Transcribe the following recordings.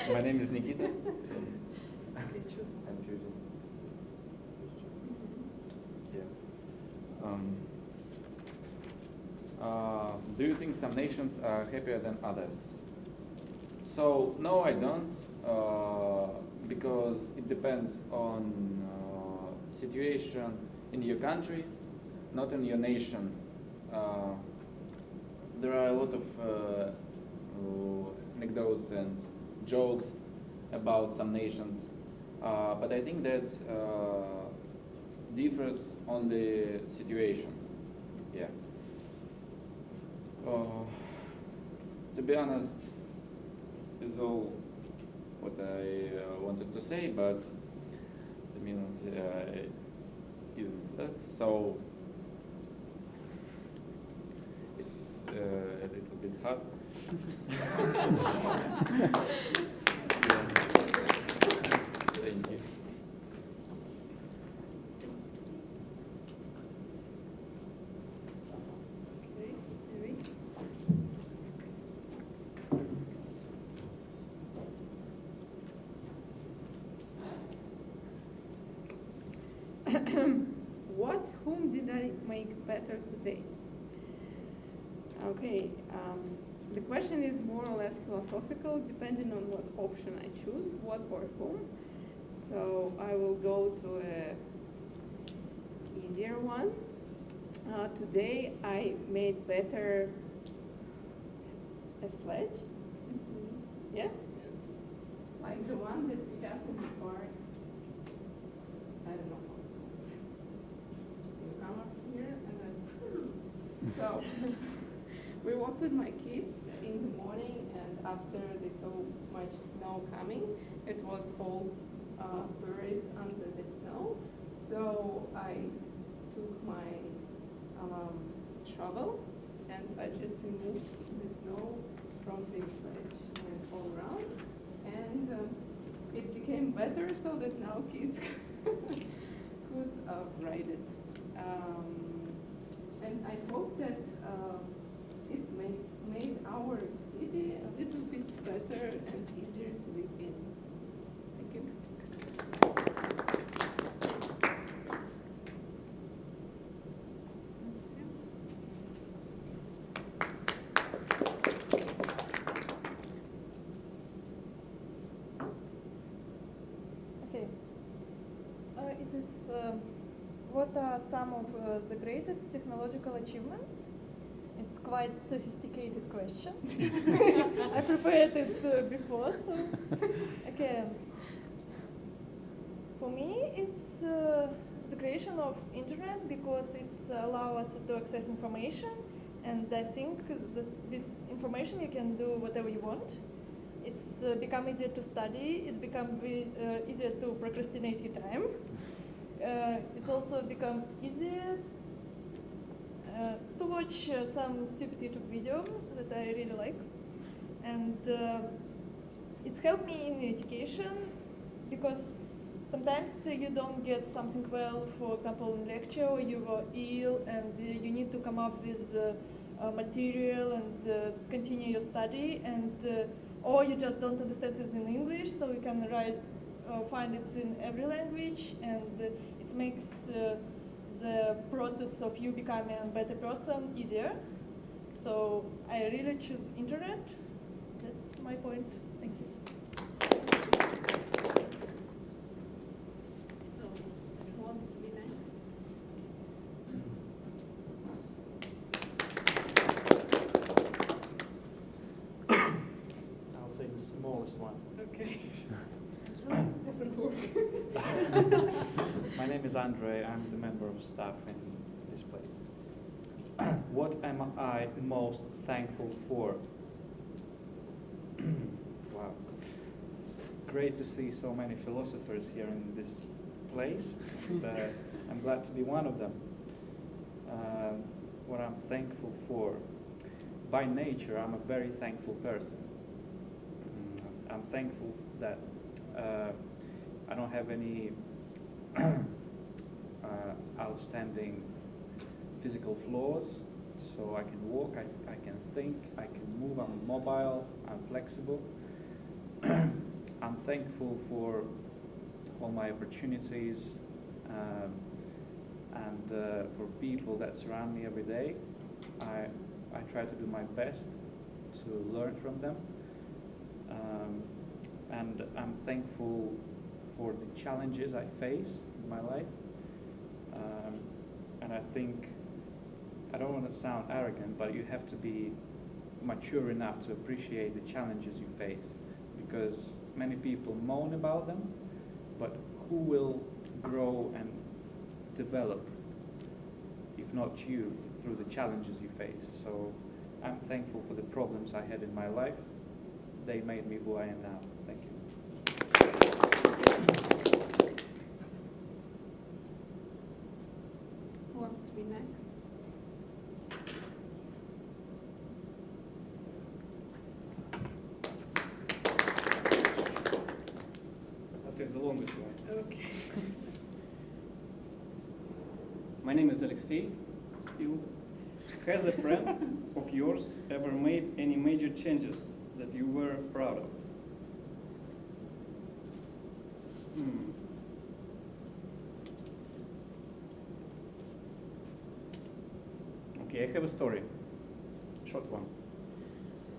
My name is Nikita. I'm choosing. Yeah. Do you think some nations are happier than others? So no, I don't, because it depends on situation in your country, not in your nation. There are a lot of anecdotes and jokes about some nations, but I think that differs on the situation. Yeah. To be honest, is all what I wanted to say, but the minute isn't that. So it's a little bit hard. Yeah. Thank you. Okay, Louis? Whom did I make better today? Okay, the question is more or less philosophical, depending on what option I choose, what or whom. So I will go to a easier one. Today I made better a sledge. Yes? Like the one that we have in the park. I don't know. You come up here and then. So we walked with my kids in the morning, and after they saw much snow coming, it was all buried under the snow. So I took my shovel and I just removed the snow from the sledge and all around, and it became better so that now kids could ride it. And I hope that it made our city a little bit better and easier to live in. Thank you. Okay. It is what are some of the greatest technological achievements? It's quite sophisticated question. I prepared it before. So. Okay. For me, it's the creation of internet because it allows us to access information, and I think that with information you can do whatever you want. It's become easier to study. It's become easier to procrastinate your time. It's also become easier to watch some stupid YouTube video that I really like, and it's helped me in education because sometimes you don't get something well, for example, in lecture, or you were ill and you need to come up with material and continue your study, and or you just don't understand it in English, so you can find it in every language, and it makes the process of you becoming a better person easier. So I really choose internet. That's my point. Thank you. So, who wants to be next? I'll take the smallest one. Okay. Doesn't work. My name is Andre. I'm the member of staff in this place. What am I most thankful for? Wow. It's great to see so many philosophers here in this place. And, I'm glad to be one of them. What I'm thankful for. By nature, I'm a very thankful person. I'm thankful that I don't have any outstanding physical flaws, so So I can walk, I can think, I can move, I'm mobile, I'm flexible. I'm thankful for all my opportunities and for people that surround me every day. I try to do my best to learn from them. And I'm thankful for the challenges I face in my life. And I think, I don't want to sound arrogant, but you have to be mature enough to appreciate the challenges you face, because many people moan about them, but who will grow and develop if not you through the challenges you face? So I'm thankful for the problems I had in my life. They made me who I am now. Thank you. Who wants to be next? I'll take the longest one. Okay. My name is Alexei. Has a friend of yours ever made any major changes that you were proud of? Okay, I have a story. Short one.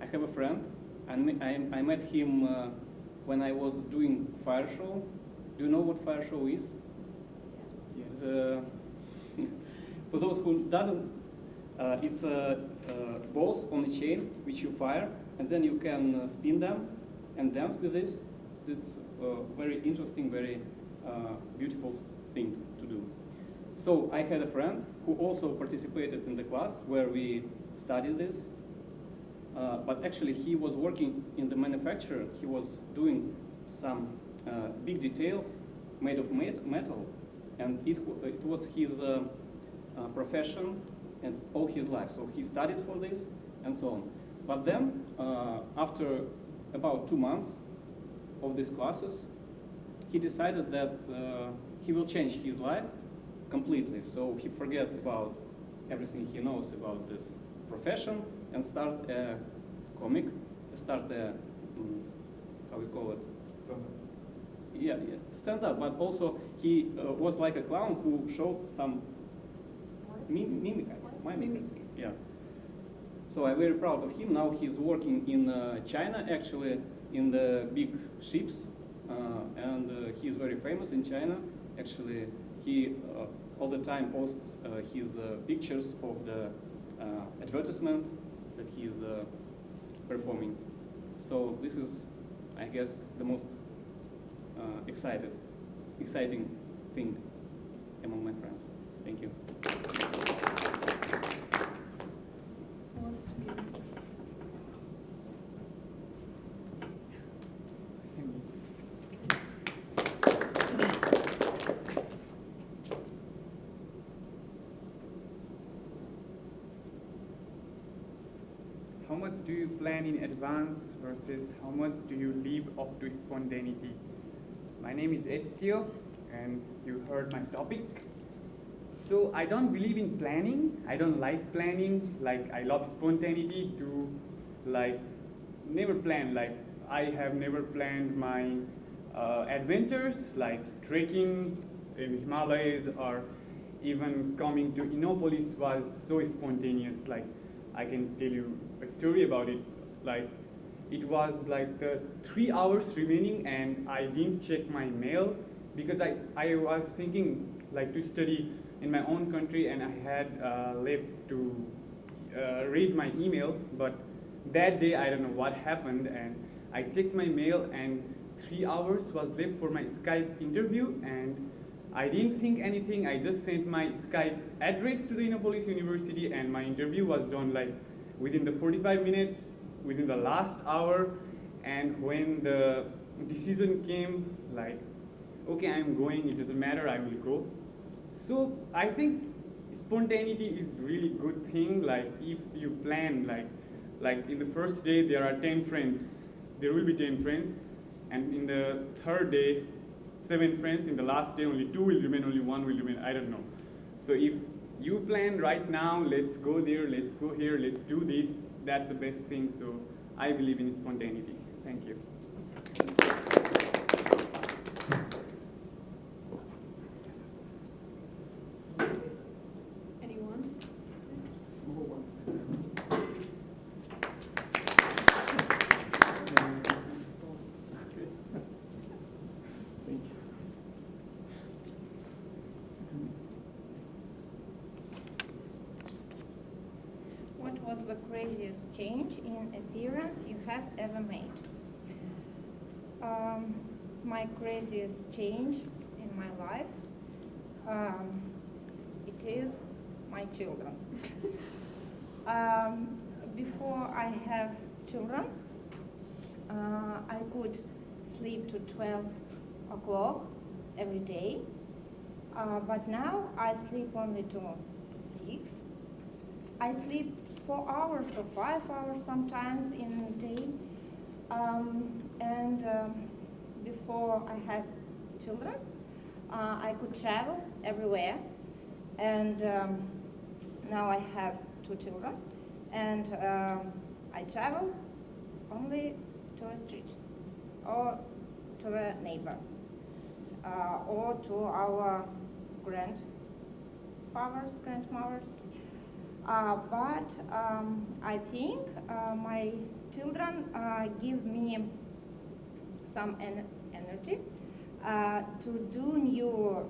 I have a friend, and I met him when I was doing fire show. Do you know what fire show is? Yes. For those who doesn't, it's balls on a chain which you fire, and then you can spin them and dance with this. It's a very interesting, very beautiful thing to do. So I had a friend who also participated in the class where we studied this, but actually he was working in the manufacturer. He was doing some big details made of metal, and it was his profession and all his life. So he studied for this and so on. But then, after about 2 months of these classes, he decided that he will change his life completely. So he forget about everything he knows about this profession and start a comic, start a, how we call it? Yeah, stand up. But also he was like a clown who showed some mimic. Yeah. So I'm very proud of him. Now he's working in China, actually, in the big ships, and he's very famous in China. Actually, he all the time posts his pictures of the advertisement that he's performing. So this is, I guess, the most exciting thing among my friends. Thank you. Who wants to be next? How much do you plan in advance versus how much do you leave up to spontaneity? My name is Ezio, and you heard my topic. So I don't believe in planning. I don't like planning. Like, I love spontaneity to, like, never plan. Like, I have never planned my adventures, like trekking in Himalayas or even coming to Innopolis was so spontaneous. Like, I can tell you a story about it. Like, it was like 3 hours remaining and I didn't check my mail because I was thinking like to study in my own country and I had left to read my email, but that day I don't know what happened and I checked my mail and 3 hours was left for my Skype interview and I didn't think anything. I just sent my Skype address to the Innopolis University and my interview was done like within the 45 minutes, within the last hour, and when the decision came, like, okay, I'm going, it doesn't matter, I will go. So I think spontaneity is really good thing. Like, if you plan, like in the first day there are 10 friends, there will be 10 friends, and in the third day 7 friends, in the last day only 2 will remain, only 1 will remain, I don't know. So if you plan right now, let's go there, let's go here, let's do this, that's the best thing. So I believe in spontaneity. Thank you. Anyone? What was the craziest change in appearance you have ever made? My craziest change in my life, it is my children. Before I have children, I could sleep to 12 o'clock every day, but now I sleep only to 6. I sleep 4 hours or 5 hours sometimes in a day, and before I had children, I could travel everywhere, and now I have 2 children, and I travel only to a street, or to a neighbor, or to our grandfathers, grandmothers. But I think my children give me some energy to do new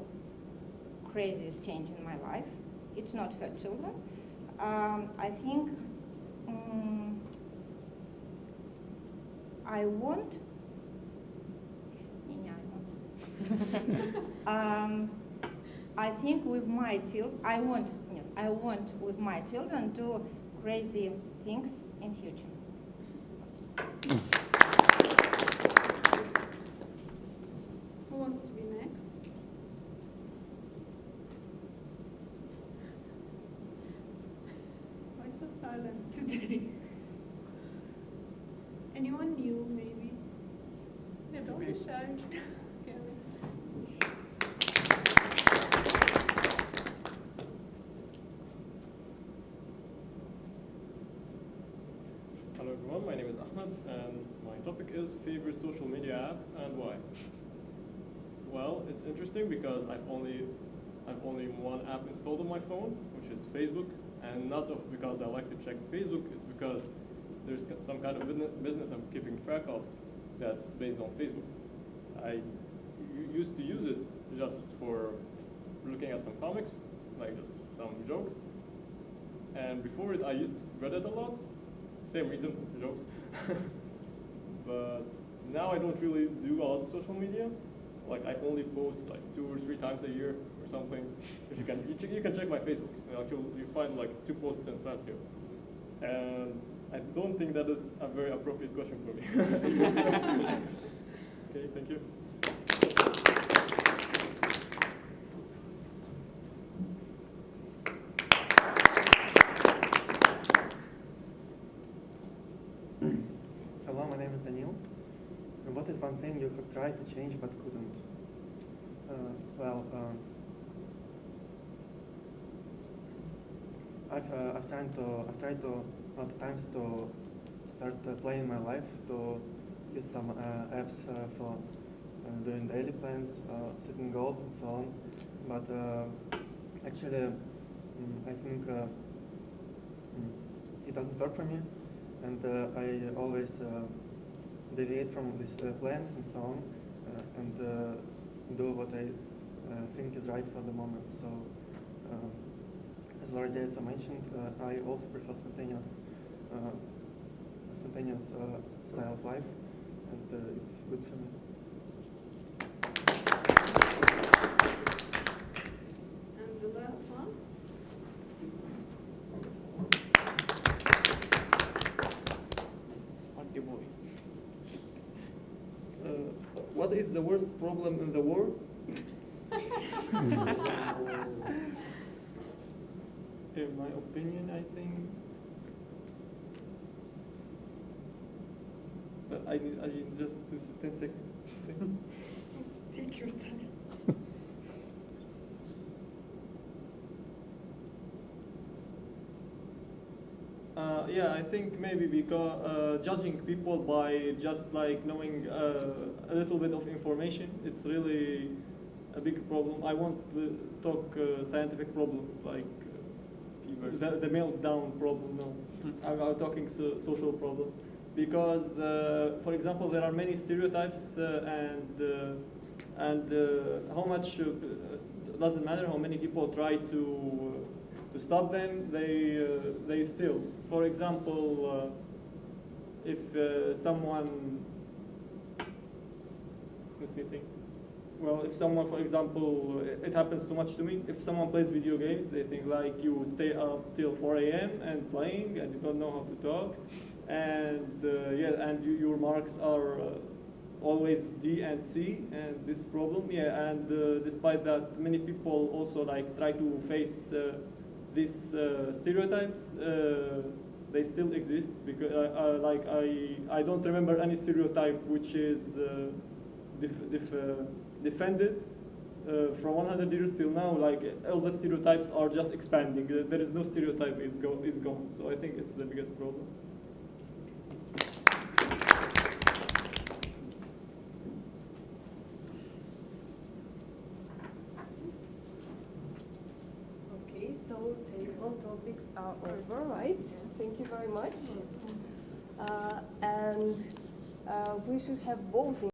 craziest change in my life. It's not her children. I think I want. I think with my children, I want with my children do crazy things in future. Who wants to be next? Why so silent today? Anyone new, maybe? Yeah, don't be shy. Scary. Hello everyone, my name is Ahmed and my topic is favorite social media app and why. Well, it's interesting because I've only one app installed on my phone, which is Facebook, and not because I like to check Facebook, it's because there's some kind of business I'm keeping track of that's based on Facebook. I used to use it just for looking at some comics, like just some jokes, and before it I used Reddit a lot. Same reason, jokes. But now I don't really do a lot of social media. Like I only post like 2 or 3 times a year or something. If you can check my Facebook. You find like 2 posts since last year. And I don't think that is a very appropriate question for me. Okay, thank you. Hello, my name is Daniel. And what is one thing you have tried to change but couldn't? I've tried to a lot of times to start playing my life, to use some apps for doing daily plans, setting goals and so on. But actually, I think it doesn't work for me, and I always deviate from these plans and so on, and do what I think is right for the moment. So, as already as I mentioned, I also prefer spontaneous style of life, and it's good for me. And the last one? boy. What is the worst problem in the world? In my opinion, I think that I need just 10 seconds. Take your time. Yeah, I think maybe because judging people by just like knowing a little bit of information, it's really a big problem. I won't talk scientific problems like the meltdown problem. No, I'm talking social problems because, for example, there are many stereotypes and how much doesn't matter how many people try to stop them, they still. For example, if someone, let me think. Well, if someone, for example, it happens too much to me. If someone plays video games, they think like you stay up till 4 a.m. and playing, and you don't know how to talk, and yeah, and your marks are always D and C, and this problem, yeah, and despite that, many people also like try to face these stereotypes. They still exist because I don't remember any stereotype which is defended from 100 years till now. Like all the stereotypes are just expanding. There is no stereotype is gone. So I think it's the biggest problem. Okay, so table topics are over, right? Thank you very much. And we should have voting.